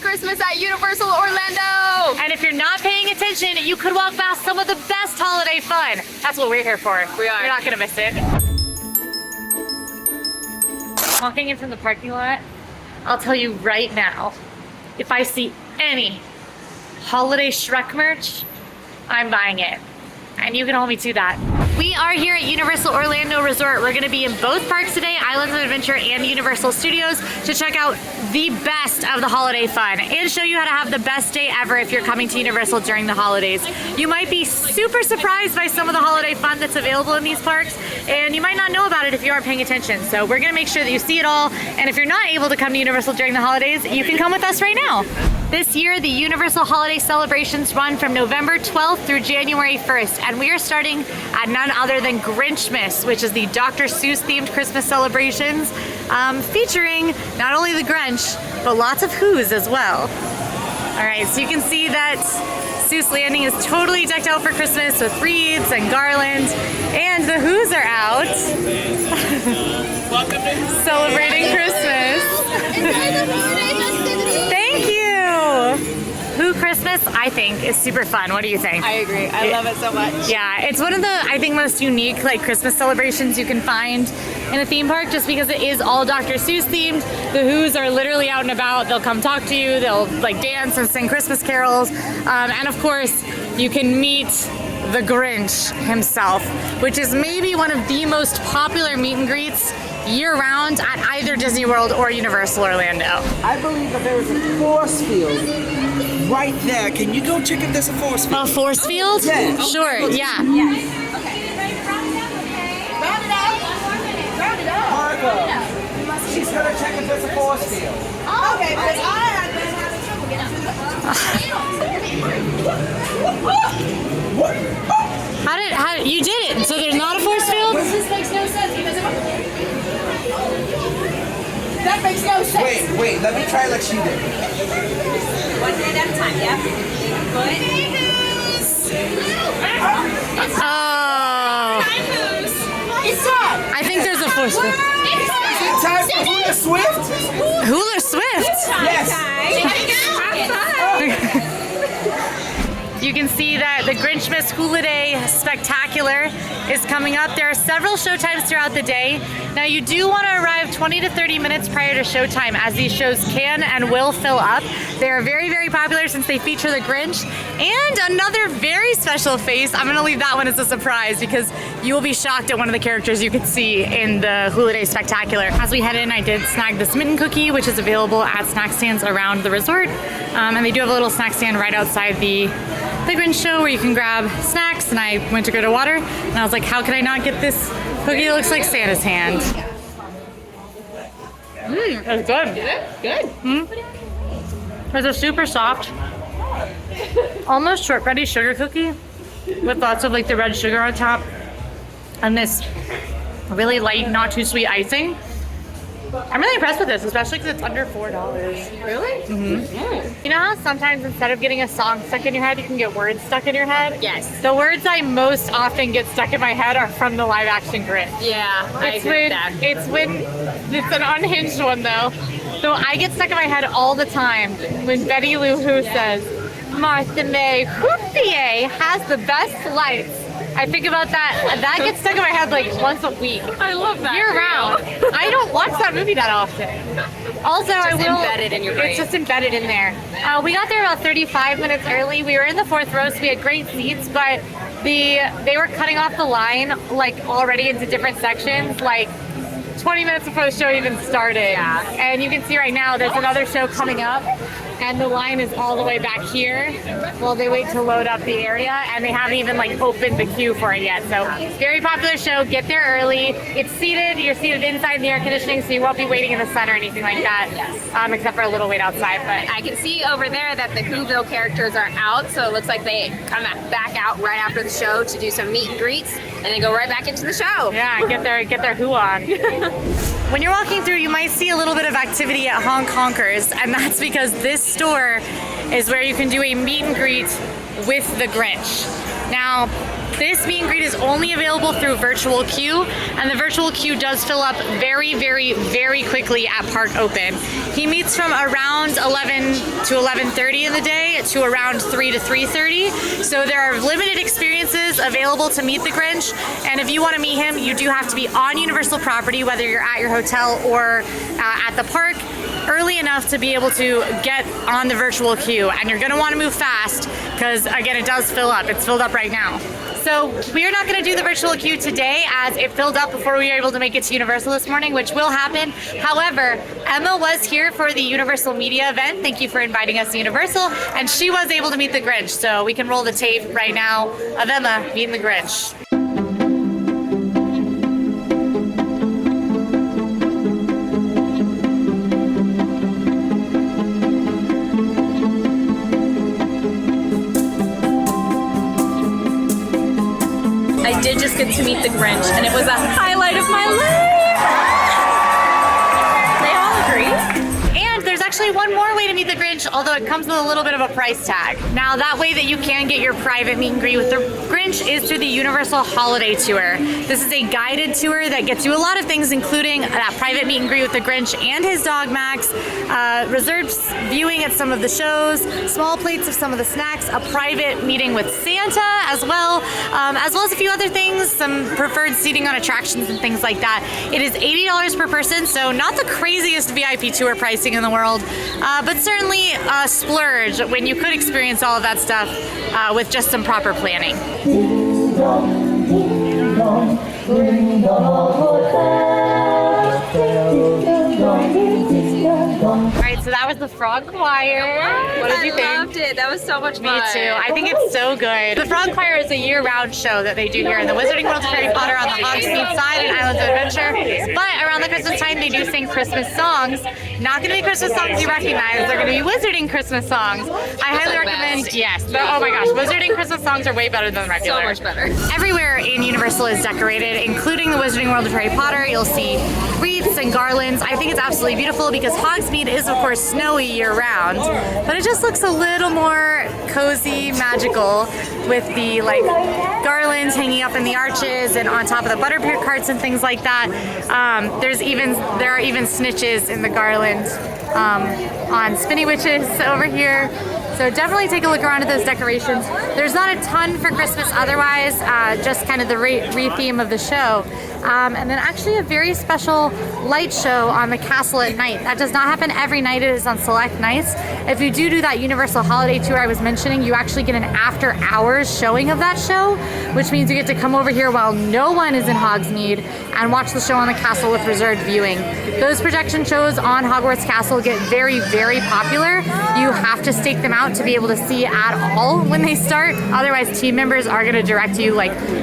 Christmas at Universal Orlando. And if you're not paying attention, you could walk past some of the best holiday fun. That's what we're here for. We are. You're not gonna miss it. Walking in from the parking lot, I'll tell you right now, if I see any holiday Shrek merch, I'm buying it. And you can hold me to that. We are here at Universal Orlando Resort. We're gonna be in both parks today, Islands of Adventure and Universal Studios, to check out the best of the holiday fun and show you how to have the best day ever if you're coming to Universal during the holidays. You might be super surprised by some of the holiday fun that's available in these parks, and you might not know about it if you aren't paying attention. So we're gonna make sure that you see it all, and if you're not able to come to Universal during the holidays, you can come with us right now. This year, the Universal Holiday Celebrations run from November 12th through January 1st, and we are starting at none other than Grinchmas, which is the Dr. Seuss themed Christmas celebrations, featuring not only the Grinch, but lots of Who's as well. All right, so you can see that Seuss Landing is totally decked out for Christmas with wreaths and garlands, and the Who's are out celebrating Christmas. Thank you. Who Christmas, I think, is super fun. What do you think? I agree. I love it so much. Yeah, it's one of the, I think, most unique like Christmas celebrations you can find in a theme park, just because it is all Dr. Seuss themed. The Who's are literally out and about. They'll come talk to you. They'll like dance and sing Christmas carols. And of course, you can meet the Grinch himself, which is maybe one of the most popular meet and greets year-round at either Disney World or Universal Orlando. I believe that there is a force field right there. Can you go check if there's a force field? A force field? Yeah. Sure, yeah. Marco, she's gonna check if there's a force field. Okay, because I have been having trouble getting to How did, you did it? So there's not a force field? This makes no sense because that makes no sense. Wait, let me try like she did. One hand at a time, yeah? Oh. It's time. I think there's a force field. Is it time for Hula Swift? Hula Swift? Yes. You can see that the Grinchmas Hula Day Spectacular is coming up. There are several showtimes throughout the day. Now you do want to arrive 20 to 30 minutes prior to showtime, as these shows can and will fill up. They are very, very popular since they feature the Grinch and another very special face. I'm going to leave that one as a surprise because you will be shocked at one of the characters you could see in the Hula Day Spectacular. As we head in, I did snag the Smitten Cookie, which is available at snack stands around the resort. And they do have a little snack stand right outside the Grinch show where you can grab snacks, and I went to go to water and I was like, how can I not get this cookie that looks like Santa's hand? It's good. Good. It's a super soft, almost shortbready sugar cookie with lots of like the red sugar on top and this really light, not too sweet icing. I'm really impressed with this, especially because it's under $4. Really? You know how sometimes instead of getting a song stuck in your head, you can get words stuck in your head? Yes. The words I most often get stuck in my head are from the live action Grinch. Yeah, It's an unhinged one though. So I get stuck in my head all the time when Betty Lou Who says, Martha May Houppier has the best lights. I think about that. That gets stuck in my head like once a week. I love that. Year round. I don't watch that movie that often. Also, I will. Embedded in your brain. It's just embedded in there. We got there about 35 minutes early. We were in the fourth row, so we had great seats, but they were cutting off the line like already into different sections, like 20 minutes before the show even started. Yeah. And you can see right now there's another show coming up, and the line is all the way back here while they wait to load up the area, and they haven't even like opened the queue for it yet. So very popular show. Get there early. It's seated. You're seated inside the air conditioning, so you won't be waiting in the sun or anything like that. Yes. Except for a little wait outside. But I can see over there that the Whoville characters are out, so it looks like they come back out right after the show to do some meet and greets, and then go right back into the show. yeah, get their Who on. When you're walking through, you might see a little bit of activity at Honk Honkers, and that's because this store is where you can do a meet and greet with the Grinch. Now, this meet and greet is only available through virtual queue, and the virtual queue does fill up very, very, very quickly at park open. He meets from around 11 to 11:30 in the day to around 3 to 3:30. So there are limited experiences available to meet the Grinch, and if you want to meet him, you do have to be on Universal property, whether you're at your hotel or at the park, early enough to be able to get on the virtual queue. And you're going to want to move fast because, again, it does fill up. It's filled up right now. So we are not going to do the virtual queue today as it filled up before we were able to make it to Universal this morning, which will happen. However, Emma was here for the Universal Media event. Thank you for inviting us to Universal. And she was able to meet the Grinch. So we can roll the tape right now of Emma meeting the Grinch. I did just get to meet the Grinch, and it was a highlight of my life. They all agree. And there's actually one more way to meet the Grinch, although it comes with a little bit of a price tag. Now, that way that you can get your private meet and greet with the Grinch is through the Universal Holiday Tour. This is a guided tour that gets you a lot of things, including that private meet and greet with the Grinch and his dog Max, reserved viewing at some of the shows, small plates of some of the snacks, a private meeting with Santa as well as a few other things, some preferred seating on attractions and things like that. It is $80 per person, so not the craziest VIP tour pricing in the world, but certainly a splurge when you could experience all of that stuff with just some proper planning. Alright, so that was the Frog Choir. What did you think? I loved it. That was so much fun. Me too. I think it's so good. The Frog Choir is a year-round show that they do here in the Wizarding World of Harry Potter on the Hogsmeade side and Islands of Adventure. But around the Christmas time, they do sing Christmas songs. Not going to be Christmas songs you recognize. They're going to be Wizarding Christmas songs. I highly recommend. Yes. Oh my gosh, Wizarding Christmas songs are way better than regular. So much better. Everywhere in Universal is decorated, including the Wizarding World of Harry Potter. You'll see wreaths and garlands. I think it's absolutely beautiful because Hogsmeade is, of course, snowy year-round, but it just looks a little more cozy, magical with the garlands hanging up in the arches and on top of the butterbeer carts and things like that. There are even snitches in the garland on Spinny Witches over here. So definitely take a look around at those decorations. There's not a ton for Christmas otherwise, just kind of the wreath theme of the show. And then actually a very special light show on the castle at night. That does not happen every night, it is on select nights. If you do that Universal Holiday Tour I was mentioning, you actually get an after hours showing of that show, which means you get to come over here while no one is in Hogsmeade and watch the show on the castle with reserved viewing. Those projection shows on Hogwarts Castle get very, very popular. You have to stake them out to be able to see at all when they start. Otherwise, team members are going to direct you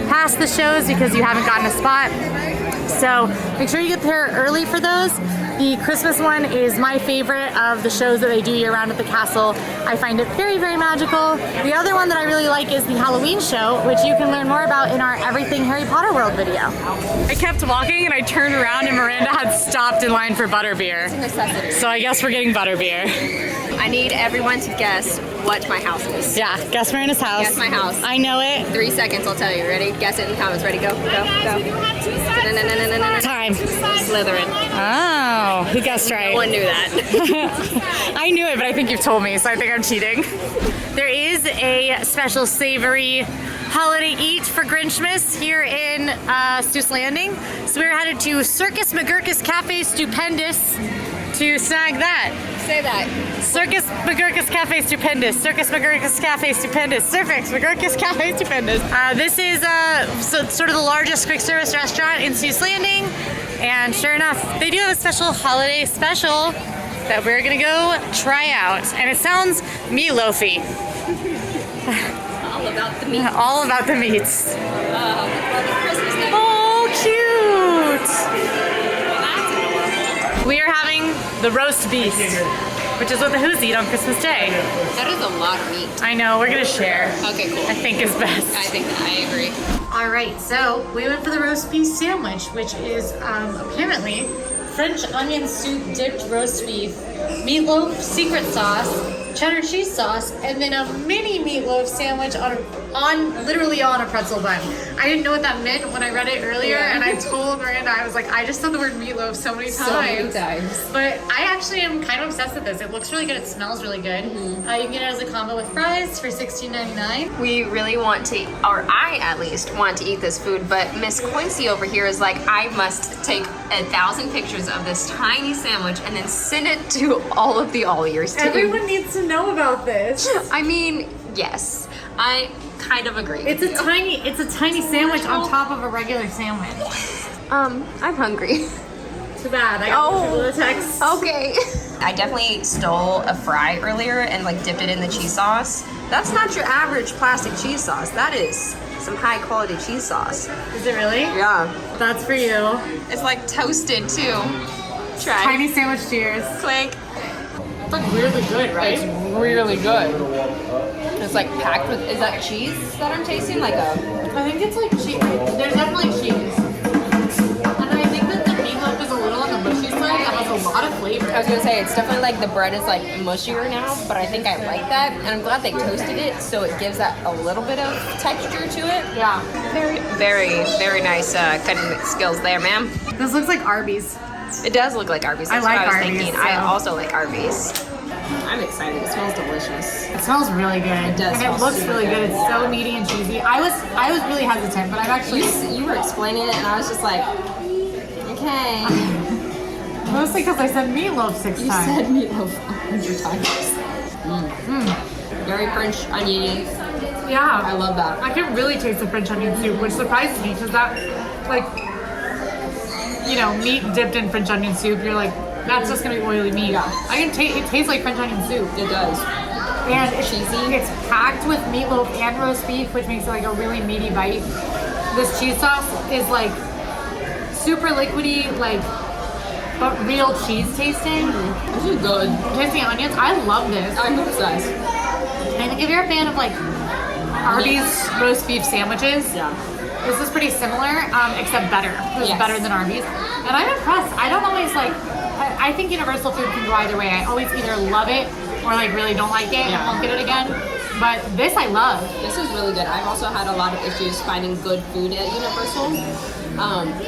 past the shows because you haven't gotten a spot. So make sure you get there early for those. The Christmas one is my favorite of the shows that they do year-round at the castle. I find it very, very magical. The other one that I really like is the Halloween show, which you can learn more about in our Everything Harry Potter World video. I kept walking and I turned around and Miranda had stopped in line for butterbeer. It's a necessity. So I guess we're getting butterbeer. I need everyone to guess what my house is. Yeah, guess Miranda's house. Guess my house. I know it. 3 seconds, I'll tell you. Ready? Guess it in the comments. Ready? Go, go, go. Time. Slytherin. Oh, who guessed right? No one knew that. I knew it, but I think you've told me, so I think I'm cheating. There is a special savory holiday eat for Grinchmas here in Seuss Landing. So we're headed to Circus McGurkus Cafe Stupendous to snag that. Say that. Circus McGurkus Cafe Stupendous. Circus McGurkus Cafe Stupendous. Circus McGurkus Cafe Stupendous. This is sort of the largest quick service restaurant in Seuss Landing. And sure enough, they do have a special holiday special that we're gonna go try out. And it sounds meatloafy. All about the meat. All about the meats. Christmas night. Oh, cute! We are having the roast beef, which is what the Who's eat on Christmas Day. That is a lot of meat. I know, we're gonna share. Okay, cool. I think is best. I agree. All right, so we went for the roast beef sandwich, which is apparently French onion soup dipped roast beef, meatloaf, secret sauce, cheddar cheese sauce, and then a mini meatloaf sandwich literally on a pretzel bun. I didn't know what that meant when I read it earlier, and I told Miranda, I was like, I just said the word meatloaf so many times. But I actually am kind of obsessed with this. It looks really good. It smells really good. You can get it as a combo with fries for $16.99. We really want to, or I at least want to eat this food, but Miss Quincy over here is like, I must take 1,000 pictures of this tiny sandwich and then send it to all of the AllEars team. Everyone needs to know about this. I mean, yes, I kind of agree. It's a tiny sandwich on top of a regular sandwich. I'm hungry. Too bad. I got the text. Okay. I definitely stole a fry earlier and like dipped it in the cheese sauce. That's not your average plastic cheese sauce. That is some high quality cheese sauce. Is it really? Yeah. That's for you. It's like toasted too. Try. Tiny sandwich, cheers. Clink. It's like weirdly good, right? It's really good. It's like packed with, is that cheese that I'm tasting? Like a... I think it's like cheese. There's definitely cheese. And I think that the meatloaf is a little on the mushy side. It has a lot of flavor. I was gonna say, it's definitely like the bread is like mushier now, but I think I like that. And I'm glad they toasted it, so it gives that a little bit of texture to it. Yeah. Very nice cutting skills there, ma'am. This looks like Arby's. It does look like Arby's. That's I like what I was Arby's, thinking. so. I also like Arby's. I'm excited. It smells delicious. It smells really good. It does And it smell looks super really good. good. It's so meaty and cheesy. I was really hesitant, but I'm actually You were explaining it, and I was just like, okay. mostly because I said meatloaf 6 You times. said meatloaf 100 times. Very French oniony. Yeah. I love that. I can really taste the French onion soup, which surprises me because that, like, you know, meat dipped in French onion soup, you're like, that's just gonna be oily meat. Yeah. I can taste, it tastes like French onion soup. It does. And it's Cheesy. It's packed with meatloaf and roast beef, which makes it like a really meaty bite. This cheese sauce is like super liquidy, like, but real cheese tasting. This is good. Tasting onions, I love this. I'm obsessed. And if you're a fan of like Arby's roast beef sandwiches, Yeah. this is pretty similar, except better. This is Yes. better than Arby's. And I'm impressed. I don't always like, I think universal food can go either way. I always either love it or like really don't like it and won't get it again. But this I love. This is really good. I've also had a lot of issues finding good food at Universal.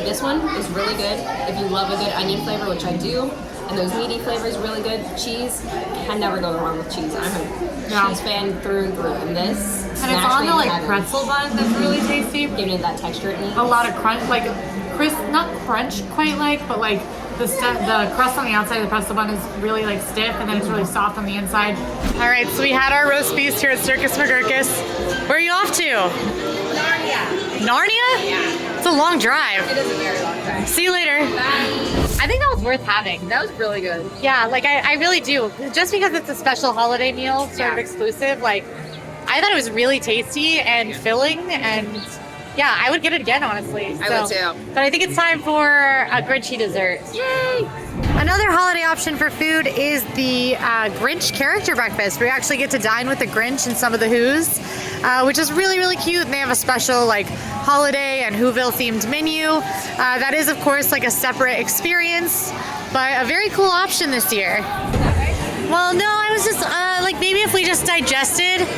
This one is really good. If you love a good onion flavor, which I do, and those meaty flavors really good. Cheese, can never go wrong with cheese. I'm a cheese fan through and through. And this, And it's on the like pretzel bun that's really tasty. giving it that texture it needs. A lot of crunch, like crisp, not crunch quite like, but like the crust on the outside of the pretzel bun is really like stiff, and then it's really soft on the inside. All right, so we had our roast beef here at Circus McGurkus. Where are you off to? Narnia? Yeah. It's a long drive. It is a very long drive. See you later. I think that was worth having. That was really good. Yeah, like I really do. Just because it's a special holiday meal, sort of exclusive, like I thought it was really tasty and filling, and yeah, I would get it again, honestly. I would too. But I think it's time for a Grinchy dessert. Yay! Another holiday option for food is the Grinch character breakfast. We actually get to dine with the Grinch and some of the Who's, which is really, really cute. And they have a special like holiday and Whoville themed menu. That is, of course, like a separate experience, but a very cool option this year. Well, no, I was just like maybe if we just digested.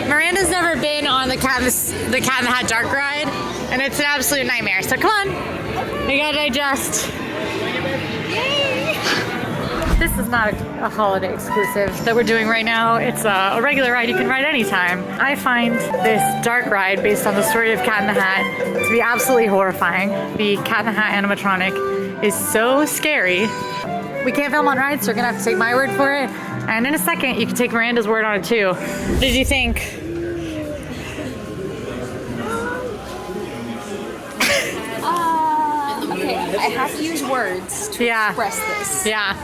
Miranda's never been on the Cat in the Hat dark ride, and it's an absolute nightmare. So come on, we gotta digest. Yay! This is not a holiday exclusive that we're doing right now. It's a regular ride you can ride anytime. I find this dark ride based on the story of Cat in the Hat to be absolutely horrifying. The Cat in the Hat animatronic is so scary. We can't film on rides, so you're gonna have to take my word for it. And in a second, you can take Miranda's word on it too. What did you think? Okay, I have to use words to Yeah. express this. Yeah.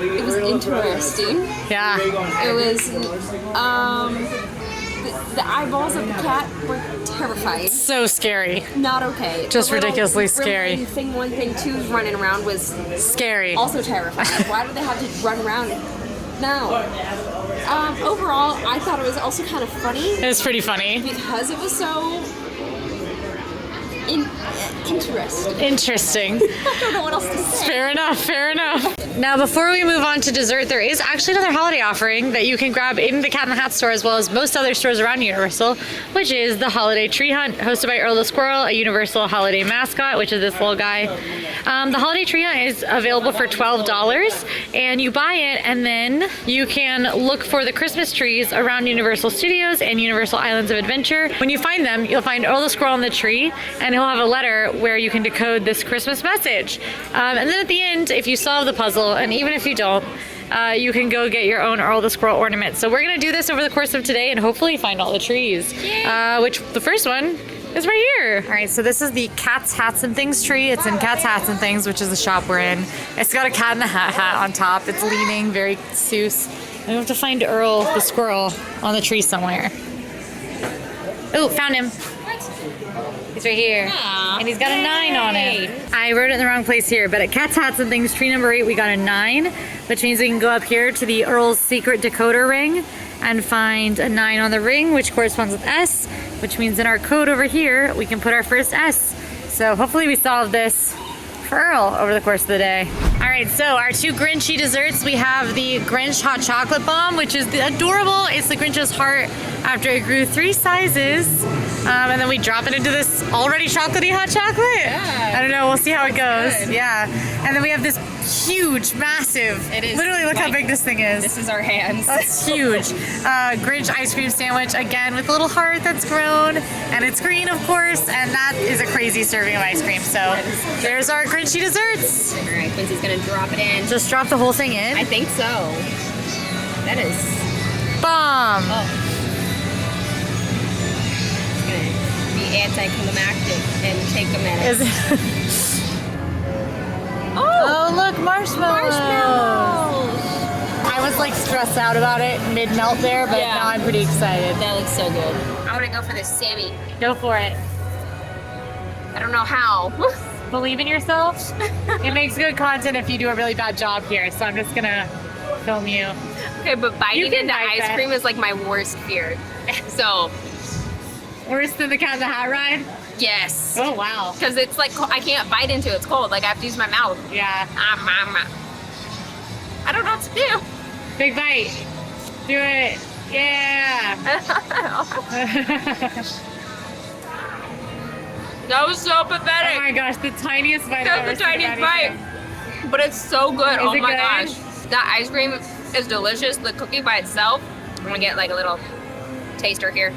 It was interesting. Yeah. It was, the eyeballs of the cat were terrifying. So scary. Not okay. Just The little ridiculously scary. gremlin Thing 1, thing 2 running around was Scary. also terrifying. Why do they have to run around? No. Overall, I thought it was also kind of funny It was pretty funny. because it was so interesting. Interesting. I don't know what else to say. Fair enough, fair enough. Now, before we move on to dessert, there is actually another holiday offering that you can grab in the Cat in the Hat store as well as most other stores around Universal, which is the Holiday Tree Hunt, hosted by Earl the Squirrel, a Universal holiday mascot, which is this little guy. The Holiday Tree Hunt is available for $12, and you buy it, and then you can look for the Christmas trees around Universal Studios and Universal Islands of Adventure. When you find them, you'll find Earl the Squirrel on the tree, and he'll have a letter where you can decode this Christmas message. And then at the end, if you solve the puzzle, and even if you don't, you can go get your own Earl the Squirrel ornament. So we're gonna do this over the course of today and hopefully find all the trees. Which the first one is right here. All right, so this is the Cats, Hats, and Things tree. It's in Cats, Hats, and Things, which is the shop we're in. It's got a cat in the hat on top. It's leaning, very Seuss. And we have to find Earl the Squirrel on the tree somewhere. Oh, found him. He's right here. Aww. And he's got a 9 on it. I wrote it in the wrong place here, but at Cats, Hats, and Things, tree number 8, we got a 9, which means we can go up here to the Earl's Secret Decoder Ring and find a 9 on the ring, which corresponds with S, which means in our code over here, we can put our first S. So hopefully we solve this for Earl over the course of the day. All right, so our 2 Grinchy desserts, we have the Grinch Hot Chocolate Bomb, which is adorable. It's the Grinch's heart after it grew 3 sizes. And then we drop it into this already chocolatey hot chocolate. Yeah. I don't know, we'll see how it goes. Good. Yeah. And then we have this huge, massive, It is literally look how like- big this thing is. This is our hands. That's huge. Grinch ice cream sandwich, again, with a little heart that's grown. And it's green, of course, and that is a crazy serving of ice cream. So there's our Grinchy desserts. All right, Quincy's gonna drop it in. Just drop the whole thing in. I think so. That is Bomb. gonna be anticlimactic and take a minute. Is it? Oh, look, marshmallows. I was like stressed out about it mid-melt there, but Yeah. now I'm pretty excited. That looks so good. I'm gonna go for this Sammy. Go for it. I don't know how. Believe in yourself. It makes good content if you do a really bad job here, so I'm just gonna film you. Okay, but You biting can into bite ice that. cream is like my worst fear. So, Worse than the Cat in the Hat ride? yes. Oh, wow. Because it's like, I can't bite into it. It's cold. Like, I have to use my mouth. Yeah. I don't know what to do. Big bite. Do it. Yeah. That was so Oh pathetic. my gosh, the tiniest bite I've ever That's the seen of tiniest anything. bite. But it's so good. Is Oh it my good? gosh. That ice cream is delicious. The cookie by itself, I'm gonna get like a little taster here.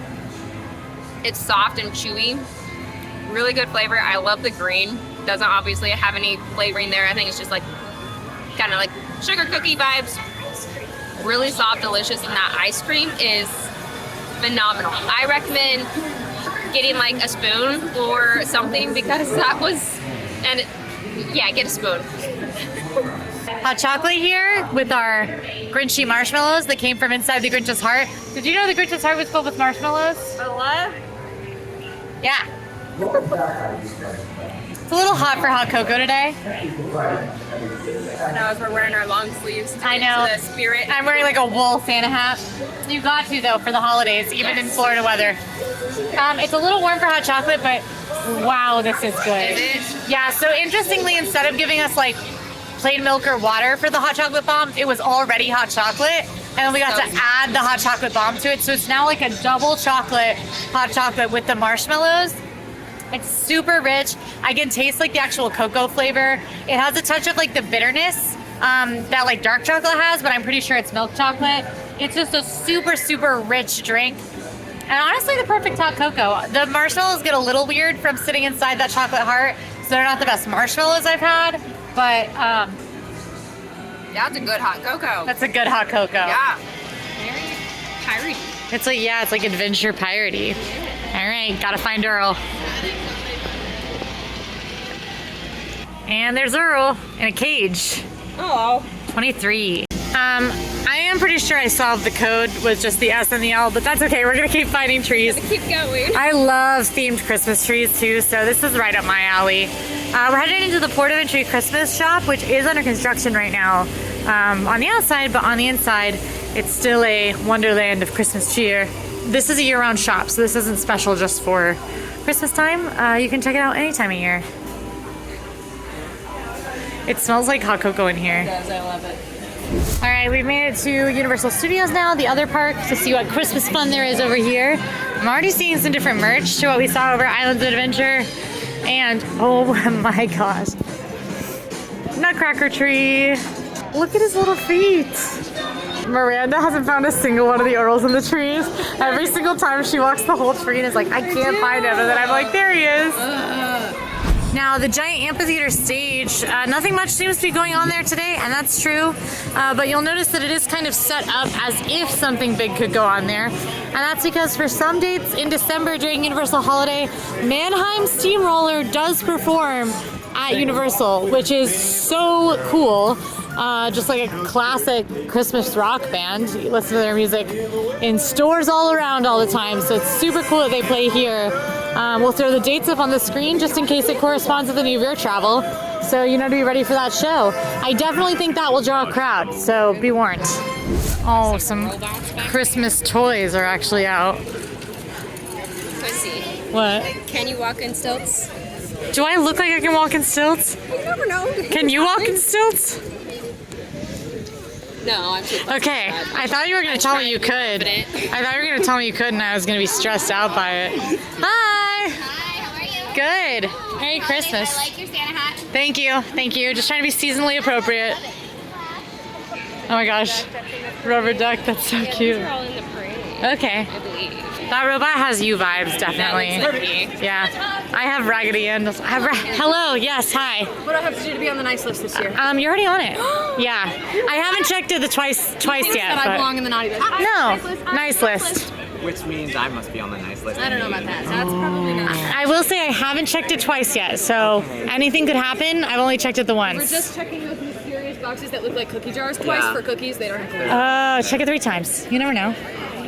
It's soft and chewy. Really good flavor. I love the green. Doesn't obviously have any flavoring there. I think it's just like kind of like sugar cookie vibes. Really soft, delicious, and that ice cream is phenomenal. I recommend getting like a spoon or something because that was, and yeah, get a spoon. Hot chocolate here with our Grinchy marshmallows that came from inside the Grinch's heart. Did you know the Grinch's heart was filled with marshmallows? What? Yeah. It's a little hot for hot cocoa today. Now as we're wearing our long sleeves to I know. get into the spirit. I'm wearing like a wool Santa hat. You got to though for the holidays, even in Florida weather. It's a little warm for hot chocolate, but wow, this is good. Is it? Yeah, so interestingly, instead of giving us like plain milk or water for the hot chocolate bomb, it was already hot chocolate. And then we got to add the hot chocolate bomb to it. So it's now like a double chocolate, hot chocolate with the marshmallows. It's super rich. I can taste like the actual cocoa flavor. It has a touch of like the bitterness that like dark chocolate has, but I'm pretty sure it's milk chocolate. It's just a super, super rich drink. And honestly, the perfect hot cocoa. The marshmallows get a little weird from sitting inside that chocolate heart, so they're not the best marshmallows I've had, but That's a good hot cocoa. that's a good hot cocoa. Yeah. Very pirate. It's like, yeah, it's like adventure piratey. All right, gotta find Earl. And there's Earl in a cage. Oh. 23. I am pretty sure I solved the code with just the S and the L, but that's okay. We're gonna keep finding trees. Keep going. I love themed Christmas trees too, so this is right up my alley. We're headed into the Port of Entry Christmas shop, which is under construction right now on the outside, but on the inside, it's still a wonderland of Christmas cheer. This is a year-round shop, so this isn't special just for Christmas time. You can check it out any time of year. It smells like hot cocoa in here. It does, I love it. All right, we've made it to Universal Studios now, the other park, to see what Christmas fun there is over here. I'm already seeing some different merch to what we saw over Islands of Adventure. And, oh my gosh. Nutcracker tree. Look at his little feet. Miranda hasn't found a single one of the Earls in the trees. Every single time she walks the whole tree and is like, I can't find him. And then I'm like, there he is. Now, the giant amphitheater stage, nothing much seems to be going on there today, and that's true. But you'll notice that it is kind of set up as if something big could go on there. And that's because for some dates in December during Universal Holiday, Mannheim Steamroller does perform at Universal, which is so cool. Just like a classic Christmas rock band. You listen to their music in stores all around all the time, so it's super cool that they play here. We'll throw the dates up on the screen just in case it corresponds with any of your travel, so you know to be ready for that show. I definitely think that will draw a crowd, so be warned. Oh, some Christmas toys are actually out. Quincy, What? can you walk in stilts? Do I look like I can walk in stilts? You never know. Can you walk in stilts? No, I'm too Okay, I thought you were going to tell me you could. I thought you were going to tell me you could, and I was going to be stressed out by it. Hi! Hi, how are you? Good. Merry Christmas. I like your Santa hat. Thank you. Thank you. Just trying to be seasonally appropriate. Oh my gosh. Rubber duck, that's so cute. They're all in the parade, Okay. I believe. That robot has you vibes, definitely. That looks like me. Yeah. I have Raggedy Ann. Hello, yes, hi. What do I have to do to be on the nice list this year? You're already on it. Yeah. I haven't checked it twice yet. I But belong in the naughty list. no, nice list. Which means I must be on the nice list. I don't know about that. That's probably not. I will say I haven't checked it twice yet, so anything could happen. I've only checked it the once. We're just checking those mysterious boxes that look like cookie jars twice Yeah. for cookies. They don't have to look. Check it 3 times. You never know.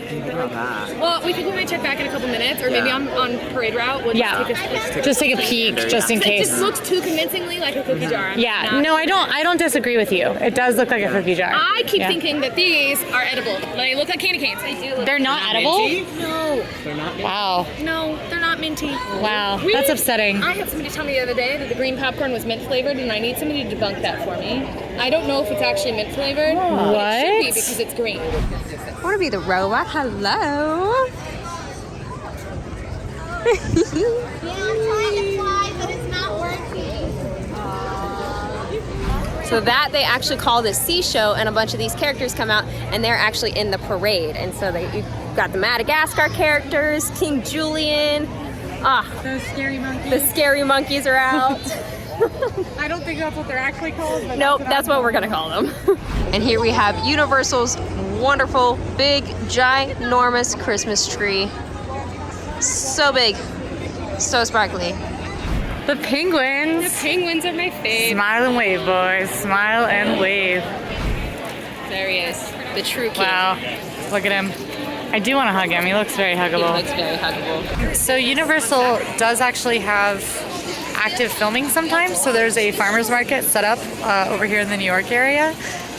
Think about that. Well, we might check back in a couple minutes, or maybe on parade route. We'll just Yeah. take a Just take a peek, just in It case. just looks too convincingly like a cookie jar. I'm Yeah. not- No, I don't disagree with you. It does look like a cookie jar. I keep Yeah. thinking that these are edible. They look like candy canes. They do look. They're not edible? No, Wow. no, they're not minty. Wow. Really? That's upsetting. I had somebody tell me the other day that the green popcorn was mint flavored, and I need somebody to debunk that for me. I don't know if it's actually mint flavored. What? It should be because it's green. I want to be the robot. Hello. Yeah, I'm trying to fly, but it's not working. So that they actually call the Sea Show, and a bunch of these characters come out, and they're actually in the parade. And so you've got the Madagascar characters, King Julian. Those scary monkeys. The scary monkeys are out. I don't think that's what they're actually called. But Nope, that's what we're gonna call them. And here we have Universal's wonderful, big, ginormous Christmas tree. So big, so sparkly. The penguins. Penguins are my fave. Smile and wave, boys. Smile and wave. There he is, the true king. Wow. Look at him. I do want to hug him. He looks very He huggable. looks very huggable. So Universal does actually have active filming sometimes. So there's a farmer's market set up over here in the New York area,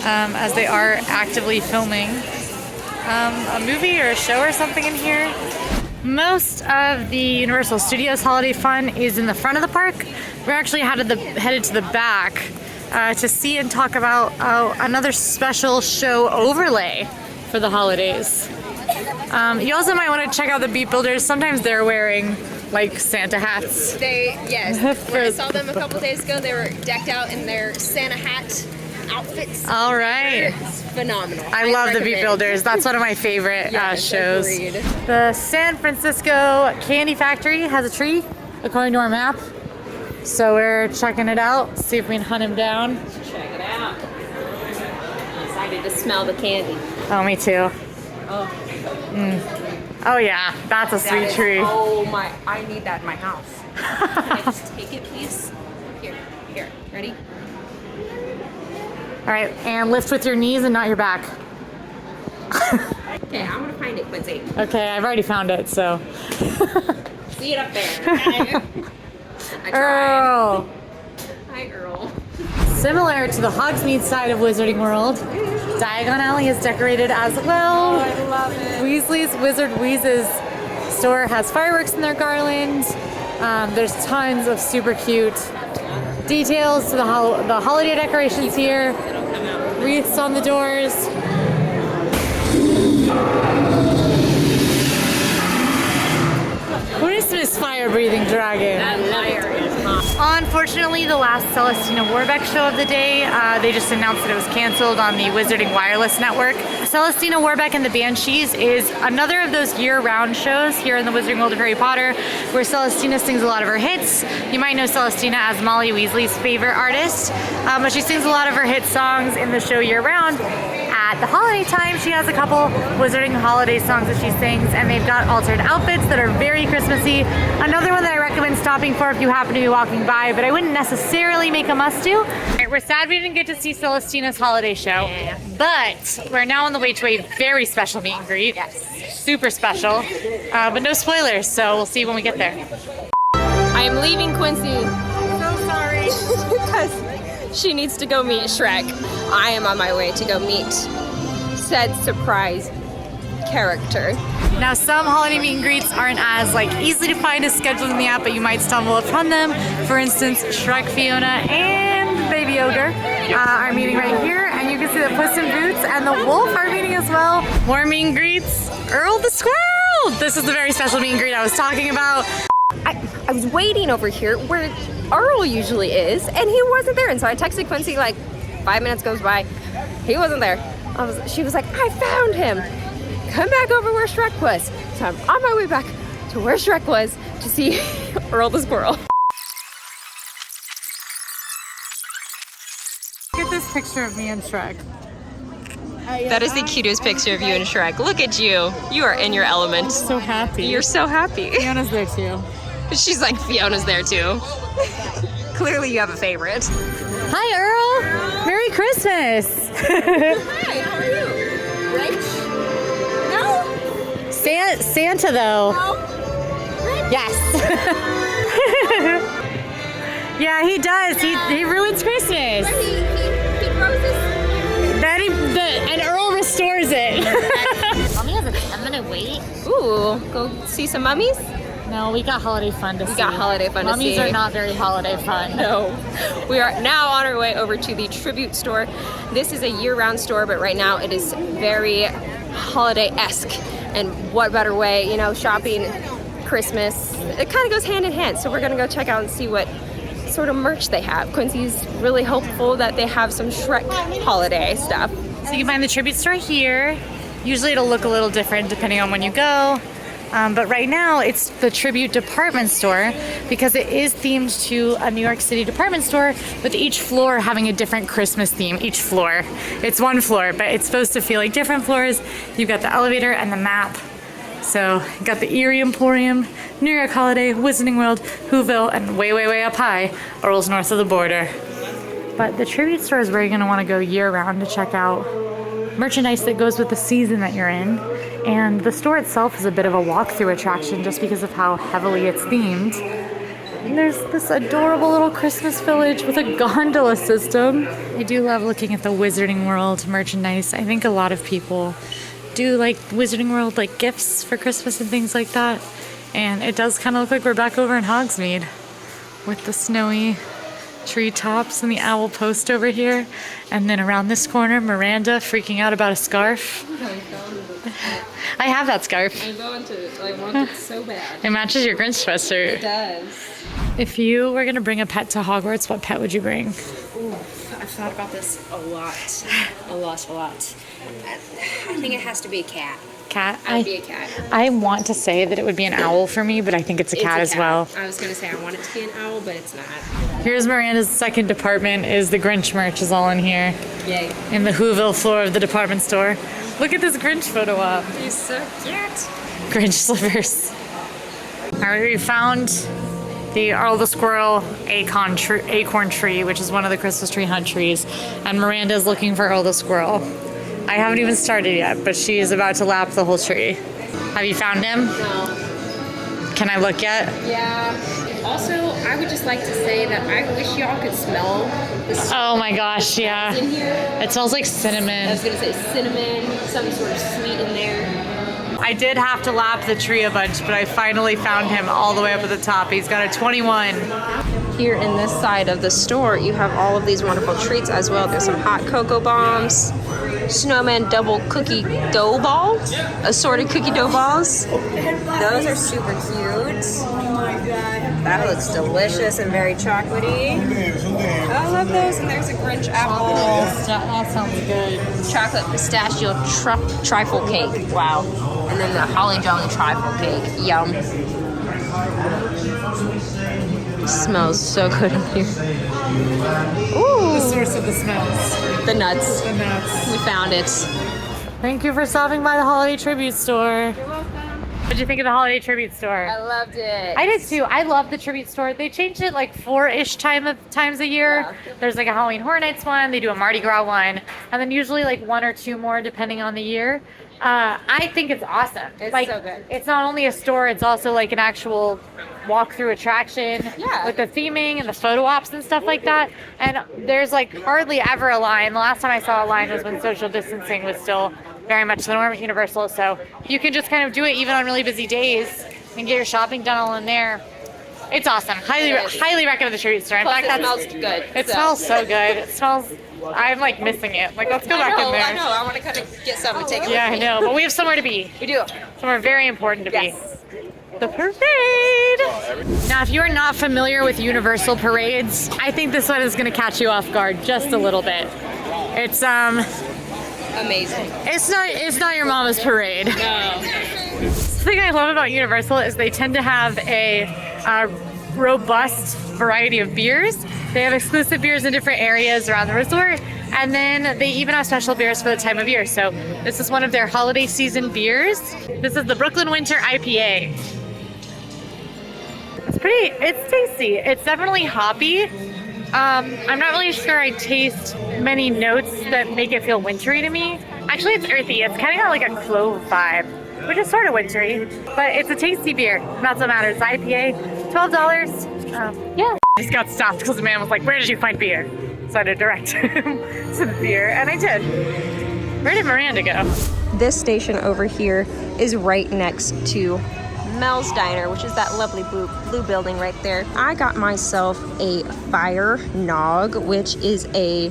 as they are actively filming a movie or a show or something in here. Most of the Universal Studios holiday fun is in the front of the park. We're actually headed to the back to see and talk about another special show overlay for the holidays. You also might want to check out the Beat Builders. Sometimes they're wearing like Santa hats. Yes. When I saw them a couple days ago, they were decked out in their Santa hat outfits. All right. It's phenomenal. I love the Beat recommend. Builders. That's one of my favorite Yes, shows. agreed. The San Francisco Candy Factory has a tree, according to our map. So we're checking it out, see if we can hunt him down. Check it out. I'm excited to smell the candy. Oh, me too. Oh, Oh yeah, that's a sweet tree. Oh my, I need that in my house. Can I just take it, please? Here, ready? All right, and lift with your knees and not your back. Okay, I'm gonna find it, Quincy. Okay, I've already found it, so. See it up there. I tried. Earl. Hi, Earl. Similar to the Hogsmeade side of Wizarding World, Diagon Alley is decorated as well. I love it. Weasley's Wizard Wheezes store has fireworks in their garland. There's tons of super cute Details to the holiday decorations here. Wreaths on the doors. Christmas fire-breathing dragon. That liar is hot. Unfortunately, the last Celestina Warbeck show of the day, they just announced that it was canceled on the Wizarding Wireless Network. Celestina Warbeck and the Banshees is another of those year-round shows here in the Wizarding World of Harry Potter, where Celestina sings a lot of her hits. You might know Celestina as Molly Weasley's favorite artist, but she sings a lot of her hit songs in the show year-round. At the holiday time, she has a couple Wizarding holiday songs that she sings, and they've got altered outfits that are very Christmassy. Another one that I recommend stopping for if you happen to be walking by, but I wouldn't necessarily make a must-do. Right, we're sad we didn't get to see Celestina's holiday show, but we're now on the way to a very special meet and greet. Yes. Super special, but no spoilers, so we'll see when we get there. I am leaving Quincy So sorry. because she needs to go meet Shrek. I am on my way to go meet said surprise character. Now, some holiday meet and greets aren't as easily to find as scheduled in the app, but you might stumble upon them. For instance, Shrek, Fiona, and Baby Ogre are meeting right here, and you can see that Puss in Boots and the Wolf are meeting as well. More meet and greets. Earl the Squirrel! This is the very special meet and greet I was talking about. I was waiting over here where Earl usually is, and he wasn't there. And so I texted Quincy 5 minutes goes by. He wasn't there. She was like, I found him. Come back over where Shrek was. So I'm on my way back to where Shrek was to see Earl the Squirrel. Look at this picture of me and Shrek. That is the cutest picture of you and Shrek. Look at you. You are in your element. So happy. You're so happy. Fiona's there too. She's like, Fiona's there too. Clearly you have a favorite. Hi, Earl. Merry Christmas. Hi, how are you? Grinch? No? Santa, though. No? Yes. Yeah, he does. He ruins Christmas. He roses. And Earl restores it. Mommy has a 10-minute wait. Ooh, go see some mummies? No, we got holiday fun to see. We got holiday fun to see. Mummies are not very holiday fun. No. We are now on our way over to the Tribute store. This is a year-round store, but right now it is very holiday-esque. And what better way, shopping Christmas. It kind of goes hand in hand. So we're gonna go check out and see what sort of merch they have. Quincy's really hopeful that they have some Shrek holiday stuff. So you can find the Tribute store here. Usually it'll look a little different depending on when you go. But right now it's the Tribute department store because it is themed to a New York City department store, with each floor having a different Christmas theme. Each floor. It's one floor, but it's supposed to feel like different floors. You've got the elevator and the map. So you got the Erie Emporium, New York Holiday, Wizarding World, Whoville, and way, way, way up high, Earl's north of the border. But the Tribute store is where you're going to want to go year-round to check out merchandise that goes with the season that you're in. And the store itself is a bit of a walkthrough attraction just because of how heavily it's themed. And there's this adorable little Christmas village with a gondola system. I do love looking at the Wizarding World merchandise. I think a lot of people do like Wizarding World gifts for Christmas and things like that. And it does kind of look like we're back over in Hogsmeade with the snowy treetops and the owl post over here. And then around this corner, Miranda freaking out about a scarf. I have that scarf. I want it so bad. It matches your Grinch sweatshirt. It does. If you were gonna bring a pet to Hogwarts, what pet would you bring? Ooh, I've thought about this a lot. I think it has to be a cat. Cat? I'd be a cat. I want to say that it would be an owl for me, but I think it's a cat as well. I was gonna say I want it to be an owl, but it's not. Here's Miranda's second department, is the Grinch merch is all in here. Yay. In the Whoville floor of the department store. Look at this Grinch photo op. He's so cute. Grinch slippers. All right, we found the Earl the Squirrel acorn tree, which is one of the Christmas tree hunt trees. And Miranda's looking for Earl the Squirrel. I haven't even started yet, but she is about to lap the whole tree. Have you found him? No. Can I look yet? Yeah. Also, I would just like to say that I wish y'all could smell the Oh my gosh, yeah. in here. It smells like I cinnamon. was gonna say cinnamon, some sort of sweet in there. I did have to lap the tree a bunch, but I finally found him all the way up at the top. He's got a 21. Here in this side of the store, you have all of these wonderful treats as well. There's some hot cocoa bombs, snowman double cookie dough ball, assorted cookie dough balls. Those are super cute. That looks delicious and very chocolatey. I love those. And there's a Grinch apple. That sounds good. Chocolate pistachio trifle cake. Wow. And then the holly jolly trifle cake. Yum. Smells so good in here. Ooh. The source of the smells. The nuts. The nuts. We found it. Thank you for stopping by the Holiday Tribute Store. What'd you think of the Holiday Tribute Store? I loved it. I did too. I love the tribute store. They changed it like 4-ish times a year. Yeah. There's like a Halloween Horror Nights one. They do a Mardi Gras one, and then usually like 1 or 2 more depending on the year. I think it's awesome. It's like, so good. It's not only a store; it's also like an actual walk-through attraction. Yeah. With the theming and the photo ops and stuff like that. And there's like hardly ever a line. The last time I saw a line was when social distancing was still very much the norm at Universal. So you can just kind of do it even on really busy days and get your shopping done all in there. It's awesome. Highly recommend the tribute store. In Plus, fact, it smells good. it smells so good. It smells. I'm like missing it. Like, let's go back in there. I know. I want to kind of get some and take it Yeah, with I me. know. But we have somewhere to be. We do. Somewhere very important to Yes. be. The parade. Now, if you're not familiar with Universal parades, I think this one is going to catch you off guard just a little bit. It's Amazing. It's not your mama's parade. No. The thing I love about Universal is they tend to have a robust variety of beers. They have exclusive beers in different areas around the resort, and then they even have special beers for the time of year. So this is one of their holiday season beers. This is the Brooklyn Winter IPA. It's tasty. It's definitely hoppy. I'm not really sure I taste many notes that make it feel wintry to me. Actually, it's earthy. It's kind of got like a clove vibe, which is sort of wintry, but it's a tasty beer. Not so matter. It's IPA, $12. Yeah. I just got stopped because the man was like, "Where did you find beer?" So I had to direct him to the beer, and I did. Where did Miranda go? This station over here is right next to Mel's Diner, which is that lovely blue building right there. I got myself a Fire Nog, which is a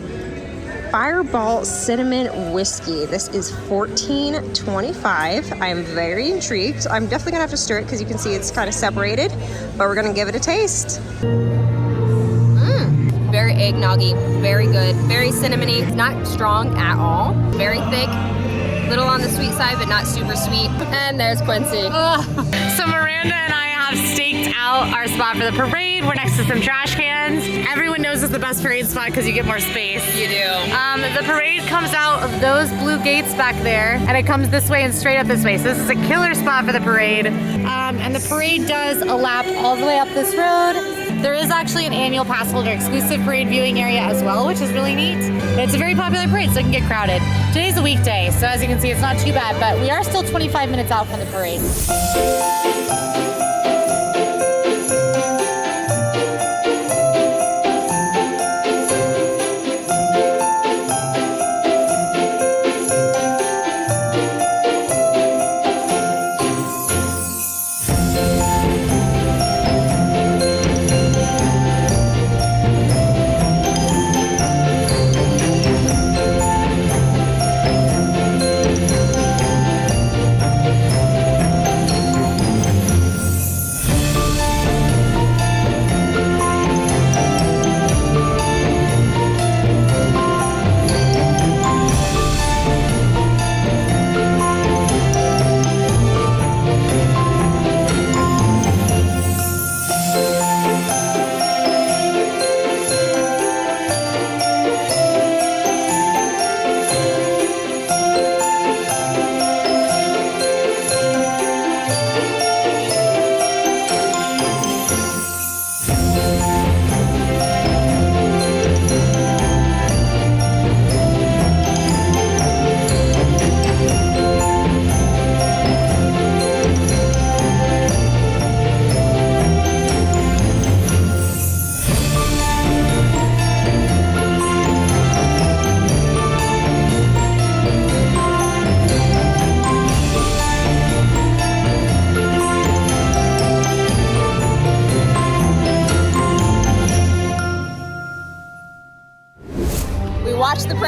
Fireball Cinnamon Whiskey. This is $14.25. I'm very intrigued. I'm definitely gonna have to stir it because you can see it's kind of separated, but we're gonna give it a taste. Very eggnoggy, very good, very cinnamony, not strong at all, very thick. Little on the sweet side, but not super sweet. And there's Quincy. So Miranda and I have staked out our spot for the parade. We're next to some trash cans. Everyone knows it's the best parade spot because you get more space. You do. The parade comes out of those blue gates back there, and it comes this way and straight up this way. So this is a killer spot for the parade. And the parade does a lap all the way up this road. There is actually an annual pass holder exclusive parade viewing area as well, which is really neat. It's a very popular parade, so it can get crowded. Today's a weekday, so as you can see, it's not too bad, but we are still 25 minutes out from the parade.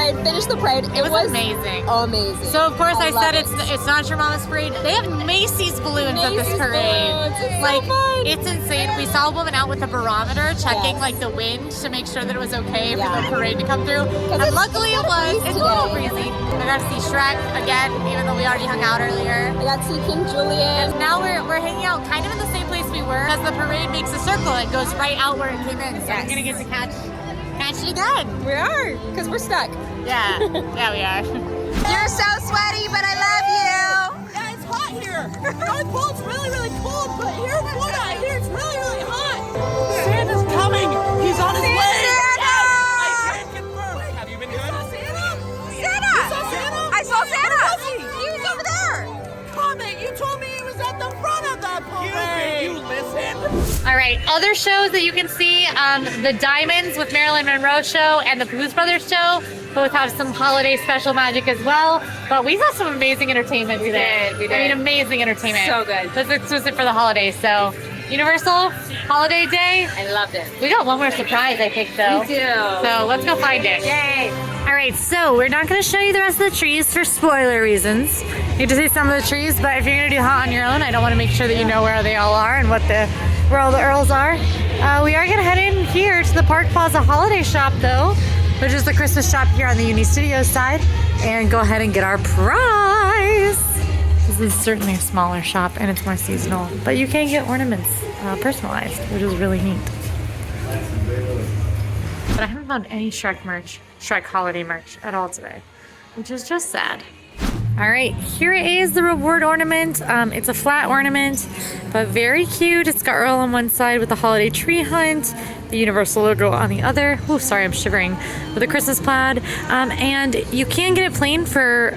I finished the parade. It was amazing. Amazing. So of course I love said it. it's not your mama's parade. They have Macy's balloons at this Macy's parade. balloons. It's so Like fun. it's insane. We saw a woman out with a barometer checking Yes. like the wind to make sure that it was okay for Yeah. the parade to come through. And it's luckily it kinda was. breezy It's a little today. breezy. I got to see Shrek again, even though we already hung out earlier. I got to see King Julian. And now we're hanging out kind of in the same place we were, as the parade makes a circle. It goes right out where it came in. So we're gonna get to catch it again. We are, because we're stuck. Yeah, yeah we are. You're so sweaty, but I love you. Yeah, it's hot here. North Pole's really, really cold, but here in Florida, I hear it's really, really hot. Santa's coming. He's on his way. Santa! I can confirm. Have you been good? Santa? Santa! You saw Santa? I saw Santa. Where was he? He was over there. Comment. You told me he was at the front of the parade. You listen. All right, other shows that you can see, the Diamonds with Marilyn Monroe show and the Blues Brothers show both have some holiday special magic as well. But we saw some amazing entertainment today. We did. I mean, amazing entertainment. So good. That's exclusive for the holidays. So, Universal Holiday Day. I loved it. We got one more surprise, I think, though. We do. So let's go find it. Yay. All right, so we're not going to show you the rest of the trees for spoiler reasons. You get to see some of the trees, but if you're going to do hot on your own, I don't want to make sure that you know where they all are and where all the earls are. We are going to head in here to the Park Plaza Holiday Shop, though, which is the Christmas shop here on the Uni Studios side, and go ahead and get our prize. This is certainly a smaller shop and it's more seasonal, but you can get ornaments personalized, which is really neat. But I haven't found any Shrek holiday merch at all today, which is just sad. All right, here it is, the reward ornament. It's a flat ornament, but very cute. It's got Earl on one side with the holiday tree hunt, the Universal logo on the other. Oh, sorry, I'm shivering. With a Christmas plaid. And you can get it plain for,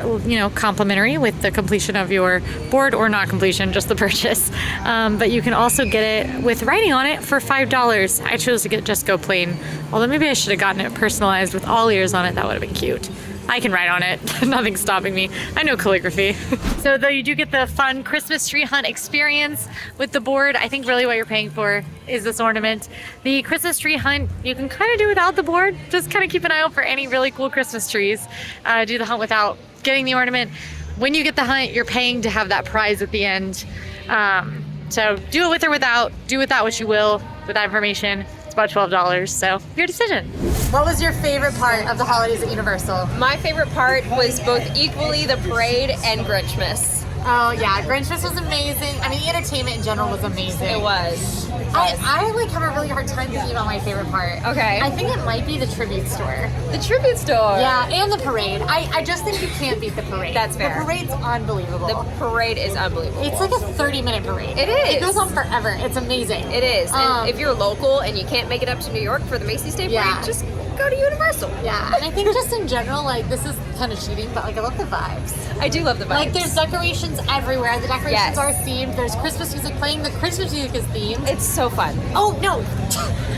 complimentary with the completion of your board, or not completion, just the purchase. But you can also get it with writing on it for $5. I chose to get Just Go plain, although maybe I should have gotten it personalized with all ears on it. That would have been cute. I can write on it. Nothing's stopping me. I know calligraphy. So though you do get the fun Christmas tree hunt experience with the board, I think really what you're paying for is this ornament. The Christmas tree hunt, you can kind of do without the board. Just kind of keep an eye out for any really cool Christmas trees. Do the hunt without getting the ornament. When you get the hunt, you're paying to have that prize at the end. So do it with or without. Do with that what you will with that information. It's about $12, so your decision. What was your favorite part of the holidays at Universal? My favorite part was both equally the parade and Grinchmas. Oh yeah, Grinchmas was amazing. I mean, the entertainment in general was amazing. It was. I like have a really hard time thinking about my favorite part. Okay. I think it might be the tribute store. The tribute store. Yeah, and the parade. I just think you can't beat the parade. That's fair. The parade's unbelievable. The parade is unbelievable. It's like a 30-minute parade. It is. It goes on forever. It's amazing. It is. And if you're local and you can't make it up to New York for the Macy's Day Yeah. Parade, just go to Universal. Yeah, and I think just in general, like, this is kind of cheating, but like I love the vibes. I do love the vibes. Like, there's decorations everywhere. The decorations Yes. are themed. There's Christmas music playing. The Christmas music is themed. It's so fun. Oh, no.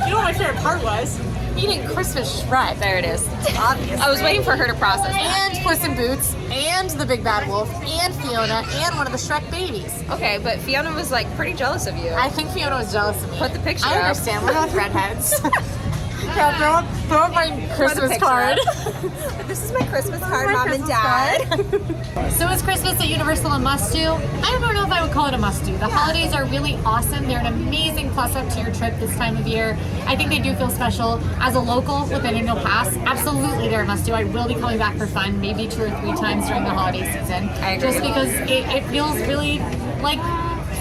You know what my favorite part was? Eating Christmas Shrek. There it is. Obviously. I was waiting for her to process that. And Puss in Boots, and the Big Bad Wolf, and Fiona, and one of the Shrek babies. Okay, but Fiona was like pretty jealous of you. I think Fiona was jealous of me. Put the picture I up. understand. We're both redheads. Yeah, throw up my Christmas picture card. This is my Christmas card, My Mom Christmas and Dad. So is Christmas at Universal a must-do? I don't know if I would call it a must-do. The holidays are really awesome. They're an amazing plus-up to your trip this time of year. I think they do feel special. As a local with an annual pass, absolutely they're a must-do. I will be coming back for fun, maybe 2 or 3 times during the holiday season. I agree. Just because it feels really like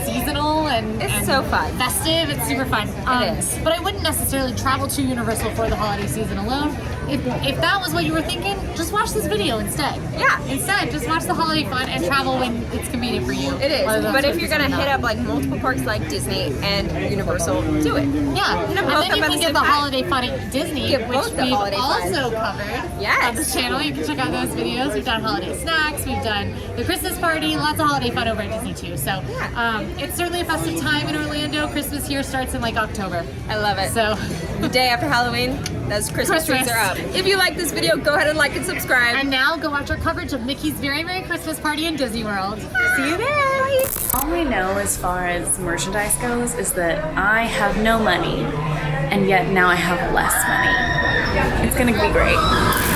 seasonal and It's so fun. festive. It's super fun. It is. But I wouldn't necessarily travel to Universal for the holiday season alone. If that was what you were thinking, just watch this video instead. Yeah. Instead, just watch the holiday fun and travel when it's convenient for you. It is. Whether that's But if what you're it's gonna or hit not. up like multiple parks like Disney and Universal, do it. Yeah, and both then up you at can the get same the time. holiday fun at Disney, Get which both the we've holiday fun. also covered Yes. on this channel. You can check out those videos. We've done holiday snacks, we've done the Christmas party, lots of holiday fun over at Disney too. So it's certainly a festive time in Orlando. Christmas here starts in like October. I love it. So The day after Halloween, those Christmas trees Christmas. are up. If you like this video, go ahead and like and subscribe. and now go watch our coverage of Mickey's Very Merry Christmas Party in Disney World. See you there. All I know as far as merchandise goes is that I have no money, and yet now I have less money. It's gonna be great.